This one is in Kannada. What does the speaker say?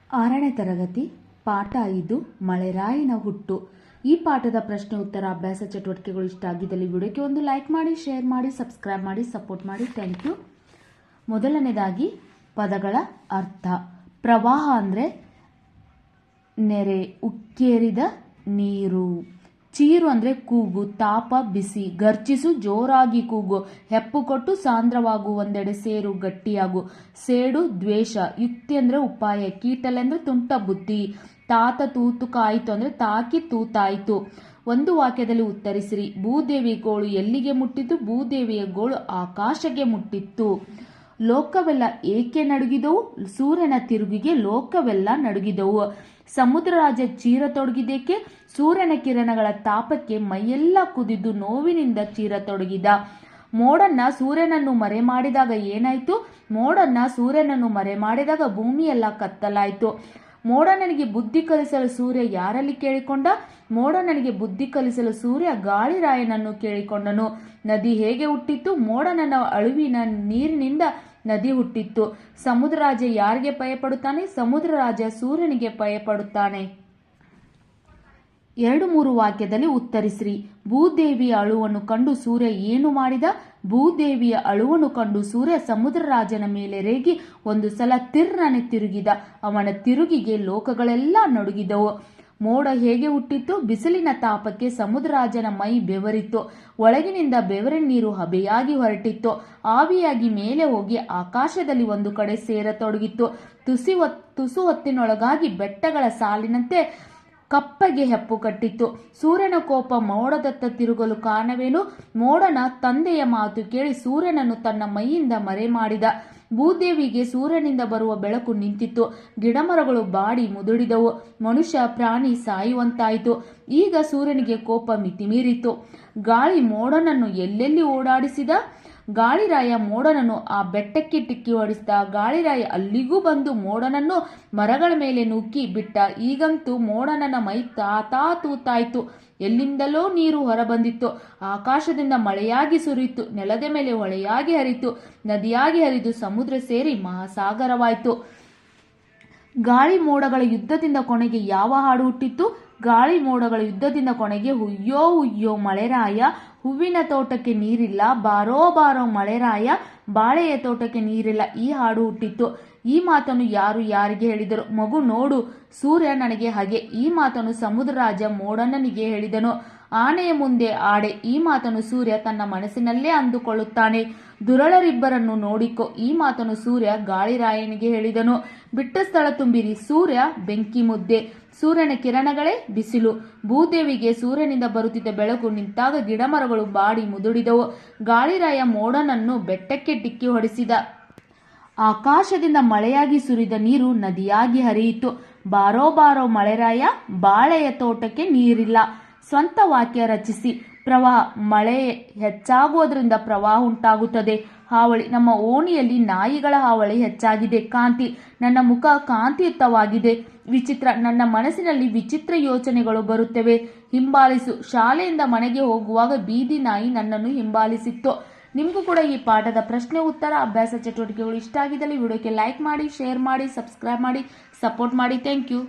6ನೇ ತರಗತಿ ಪಾಠ 5 ಮಳೆರಾಯನ ಹುಟ್ಟು. ಈ ಪಾಠದ ಪ್ರಶ್ನೆ ಉತ್ತರ ಅಭ್ಯಾಸ ಚಟುವಟಿಕೆಗಳು ಇಷ್ಟ ಆಗಿದ್ದಲ್ಲಿ ವಿಡಿಯೋಕ್ಕೆ ಒಂದು ಲೈಕ್ ಮಾಡಿ, ಶೇರ್ ಮಾಡಿ, ಸಬ್ಸ್ಕ್ರೈಬ್ ಮಾಡಿ, ಸಪೋರ್ಟ್ ಮಾಡಿ. Thank you. ಮೊದಲನೇದಾಗಿ ಪದಗಳ ಅರ್ಥ. ಪ್ರವಾಹ ಅಂದರೆ ನೆರೆ, ಉಕ್ಕೇರಿದ ನೀರು. ಚೀರು ಅಂದರೆ ಕೂಗು, ತಾಪ, ಬಿಸಿ. ಗರ್ಜಿಸು, ಜೋರಾಗಿ ಕೂಗು. ಹೆಪ್ಪು ಕೊಟ್ಟು ಸಾಂದ್ರವಾಗು, ಒಂದೆಡೆ ಸೇರು, ಗಟ್ಟಿಯಾಗು. ಸೇಡು, ದ್ವೇಷ. ಯುಕ್ತಿ ಅಂದರೆ ಉಪಾಯ. ಕೀಟಲೆ ಅಂದರೆ ತುಂಟ ಬುದ್ಧಿ. ತಾತ ತೂತು ಕಾಯಿತು ಅಂದರೆ ತಾಕಿ ತೂತಾಯಿತು. ಒಂದು ವಾಕ್ಯದಲ್ಲಿ ಉತ್ತರಿಸಿರಿ. ಭೂದೇವಿ ಗೋಳು ಎಲ್ಲಿಗೆ ಮುಟ್ಟಿತು? ಭೂದೇವಿಯ ಗೋಳು ಆಕಾಶಕ್ಕೆ ಮುಟ್ಟಿತ್ತು. ಲೋಕವೆಲ್ಲ ಏಕೆ ನಡುಗಿದವು? ಸೂರ್ಯನ ತಿರುಗಿಗೆ ಲೋಕವೆಲ್ಲ ನಡುಗಿದವು. ಸಮುದ್ರ ರಾಜ ಚೀರತೊಡಗಿದೇಕೆ? ಸೂರ್ಯನ ಕಿರಣಗಳ ತಾಪಕ್ಕೆ ಮೈಯೆಲ್ಲ ಕುದಿದು ನೋವಿನಿಂದ ಚೀರತೊಡಗಿದ. ಮೋಡನ್ನ ಸೂರ್ಯನನ್ನು ಮರೆ ಮಾಡಿದಾಗ ಏನಾಯ್ತು? ಮೋಡನ್ನ ಸೂರ್ಯನನ್ನು ಮರೆ ಮಾಡಿದಾಗ ಭೂಮಿಯೆಲ್ಲ ಕತ್ತಲಾಯಿತು. ಮೋಡ ನನಗೆ ಬುದ್ಧಿ ಕಲಿಸಲು ಸೂರ್ಯ ಯಾರಲ್ಲಿ ಕೇಳಿಕೊಂಡ? ಮೋಡ ನನಗೆ ಬುದ್ಧಿ ಕಲಿಸಲು ಸೂರ್ಯ ಗಾಳಿರಾಯನನ್ನು ಕೇಳಿಕೊಂಡನು. ನದಿ ಹೇಗೆ ಹುಟ್ಟಿತ್ತು? ಮೋಡನ ಅಳುವಿನ ನೀರಿನಿಂದ ನದಿ ಹುಟ್ಟಿತ್ತು. ಸಮುದ್ರ ರಾಜ ಯಾರಿಗೆ ಭಯಪಡುತ್ತಾನೆ? ಸಮುದ್ರ ರಾಜ ಸೂರ್ಯನಿಗೆ ಭಯಪಡುತ್ತಾನೆ. 2-3 ವಾಕ್ಯದಲ್ಲಿ ಉತ್ತರಿಸಿರಿ. ಭೂದೇವಿಯ ಅಳುವನ್ನು ಕಂಡು ಸೂರ್ಯ ಏನು ಮಾಡಿದ? ಭೂದೇವಿಯ ಅಳುವನ್ನು ಕಂಡು ಸೂರ್ಯ ಸಮುದ್ರ ರಾಜನ ಮೇಲೆ ರೇಗಿ ಒಂದು ಸಲ ತಿರ್ರನೆ ತಿರುಗಿದ. ಅವನ ತಿರುಗಿಗೆ ಲೋಕಗಳೆಲ್ಲ ನಡುಗಿದವು. ಮೋಡ ಹೇಗೆ ಹುಟ್ಟಿತ್ತು? ಬಿಸಿಲಿನ ತಾಪಕ್ಕೆ ಸಮುದ್ರ ರಾಜನ ಮೈ ಬೆವರಿತ್ತು. ಒಳಗಿನಿಂದ ಬೆವರಿನ ನೀರು ಹಬೆಯಾಗಿ ಹೊರಟಿತ್ತು. ಆವಿಯಾಗಿ ಮೇಲೆ ಹೋಗಿ ಆಕಾಶದಲ್ಲಿ ಒಂದು ಕಡೆ ಸೇರತೊಡಗಿತ್ತು. ತುಸು ಹೊತ್ತಿನೊಳಗಾಗಿ ಬೆಟ್ಟಗಳ ಸಾಲಿನಂತೆ ಕಪ್ಪಗೆ ಹೆಪ್ಪು ಕಟ್ಟಿತ್ತು. ಸೂರ್ಯನ ಕೋಪ ಮೋಡದತ್ತ ತಿರುಗಲು ಕಾರಣವೇನು? ಮೋಡನ ತಂದೆಯ ಮಾತು ಕೇಳಿ ಸೂರ್ಯನನ್ನು ತನ್ನ ಮೈಯಿಂದ ಮರೆ ಮಾಡಿದ. ಭೂದೇವಿಗೆ ಸೂರ್ಯನಿಂದ ಬರುವ ಬೆಳಕು ನಿಂತಿತ್ತು. ಗಿಡಮರಗಳು ಬಾಡಿ ಮುದುಡಿದವು. ಮನುಷ್ಯ ಪ್ರಾಣಿ ಸಾಯುವಂತಾಯಿತು. ಈಗ ಸೂರ್ಯನಿಗೆ ಕೋಪ ಮಿತಿಮೀರಿತು. ಗಾಳಿ ಮೋಡನನ್ನು ಎಲ್ಲೆಲ್ಲಿ ಓಡಾಡಿಸಿದ? ಗಾಳಿರಾಯ ಮೋಡನನ್ನು ಆ ಬೆಟ್ಟಕ್ಕೆ ಟಿಕ್ಕಿ ಹೊಡಿಸಿದ. ಗಾಳಿರಾಯ ಅಲ್ಲಿಗೂ ಬಂದು ಮೋಡನನ್ನು ಮರಗಳ ಮೇಲೆ ನೂಕಿ ಬಿಟ್ಟ. ಈಗಂತೂ ಮೋಡನನ ಮೈ ತಾತಾ ತೂತಾಯಿತು. ಎಲ್ಲಿಂದಲೋ ನೀರು ಹೊರಬಂದಿತ್ತು. ಆಕಾಶದಿಂದ ಮಳೆಯಾಗಿ ಸುರಿಯಿತು. ನೆಲದ ಮೇಲೆ ಹೊಳೆಯಾಗಿ ಹರಿತು. ನದಿಯಾಗಿ ಹರಿದು ಸಮುದ್ರ ಸೇರಿ ಮಹಾಸಾಗರವಾಯಿತು. ಗಾಳಿ ಮೋಡಗಳ ಯುದ್ಧದಿಂದ ಕೊನೆಗೆ ಯಾವ ಹಾಡು ಹುಟ್ಟಿತ್ತು? ಗಾಳಿ ಮೋಡಗಳ ಯುದ್ಧದಿಂದ ಕೊನೆಗೆ ಹುಯ್ಯೋ ಹುಯ್ಯೋ ಮಳೆರಾಯ, ಹೂವಿನ ತೋಟಕ್ಕೆ ನೀರಿಲ್ಲ, ಬಾರೋ ಬಾರೋ ಮಳೆರಾಯ, ಬಾಳೆಯ ತೋಟಕ್ಕೆ ನೀರಿಲ್ಲ, ಈ ಹಾಡು ಹುಟ್ಟಿತ್ತು. ಈ ಮಾತನ್ನು ಯಾರು ಯಾರಿಗೆ ಹೇಳಿದರು? ಮಗು ನೋಡು, ಸೂರ್ಯ ನನಗೆ ಹಾಗೆ. ಈ ಮಾತನ್ನು ಸಮುದ್ರ ರಾಜ ಮೋಡನನಿಗೆ ಹೇಳಿದನು. ಆನೆಯ ಮುಂದೆ ಆಡೆ. ಈ ಮಾತನ್ನು ಸೂರ್ಯ ತನ್ನ ಮನಸ್ಸಿನಲ್ಲೇ ಅಂದುಕೊಳ್ಳುತ್ತಾನೆ. ದುರಳರಿಬ್ಬರನ್ನು ನೋಡಿಕೊ. ಈ ಮಾತನ್ನು ಸೂರ್ಯ ಗಾಳಿರಾಯನಿಗೆ ಹೇಳಿದನು. ಬಿಟ್ಟ ಸ್ಥಳ ತುಂಬಿರಿ. ಸೂರ್ಯ ಬೆಂಕಿ ಮುದ್ದೆ. ಸೂರ್ಯನ ಕಿರಣಗಳೇ ಬಿಸಿಲು. ಭೂದೇವಿಗೆ ಸೂರ್ಯನಿಂದ ಬರುತ್ತಿದ್ದ ಬೆಳಕು ನಿಂತಾಗ ಗಿಡಮರಗಳು ಬಾಡಿ ಮುದುಡಿದವು. ಗಾಳಿರಾಯ ಮೋಡನನ್ನು ಬೆಟ್ಟಕ್ಕೆ ಡಿಕ್ಕಿ ಹೊಡೆಸಿದ. ಆಕಾಶದಿಂದ ಮಳೆಯಾಗಿ ಸುರಿದ ನೀರು ನದಿಯಾಗಿ ಹರಿಯಿತು. ಬಾರೋ ಬಾರೋ ಮಳೆರಾಯ, ಬಾಳೆಯ ತೋಟಕ್ಕೆ ನೀರಿಲ್ಲ. ಸ್ವಂತ ವಾಕ್ಯ ರಚಿಸಿ. ಪ್ರವಾಹ. ಮಳೆ ಹೆಚ್ಚಾಗುವುದರಿಂದ ಪ್ರವಾಹ ಉಂಟಾಗುತ್ತದೆ. ಹಾವಳಿ. ನಮ್ಮ ಓಣಿಯಲ್ಲಿ ನಾಯಿಗಳ ಹಾವಳಿ ಹೆಚ್ಚಾಗಿದೆ. ಕಾಂತಿ. ನನ್ನ ಮುಖ ಕಾಂತಿಯುತವಾಗಿದೆ. ವಿಚಿತ್ರ. ನನ್ನ ಮನಸ್ಸಿನಲ್ಲಿ ವಿಚಿತ್ರ ಯೋಚನೆಗಳು ಬರುತ್ತವೆ. ಹಿಂಬಾಲಿಸು. ಶಾಲೆಯಿಂದ ಮನೆಗೆ ಹೋಗುವಾಗ ಬೀದಿ ನಾಯಿ ನನ್ನನ್ನು ಹಿಂಬಾಲಿಸಿತ್ತು. ನಿಮಗೂ ಕೂಡ ಈ ಪಾಠದ ಪ್ರಶ್ನೆ ಉತ್ತರ ಅಭ್ಯಾಸ ಚಟುವಟಿಕೆಗಳು ಇಷ್ಟ ಆಗಿದ್ದಲ್ಲಿ ವಿಡಿಯೋಕ್ಕೆ ಲೈಕ್ ಮಾಡಿ, ಶೇರ್ ಮಾಡಿ, ಸಬ್ಸ್ಕ್ರೈಬ್ ಮಾಡಿ, ಸಪೋರ್ಟ್ ಮಾಡಿ. Thank you.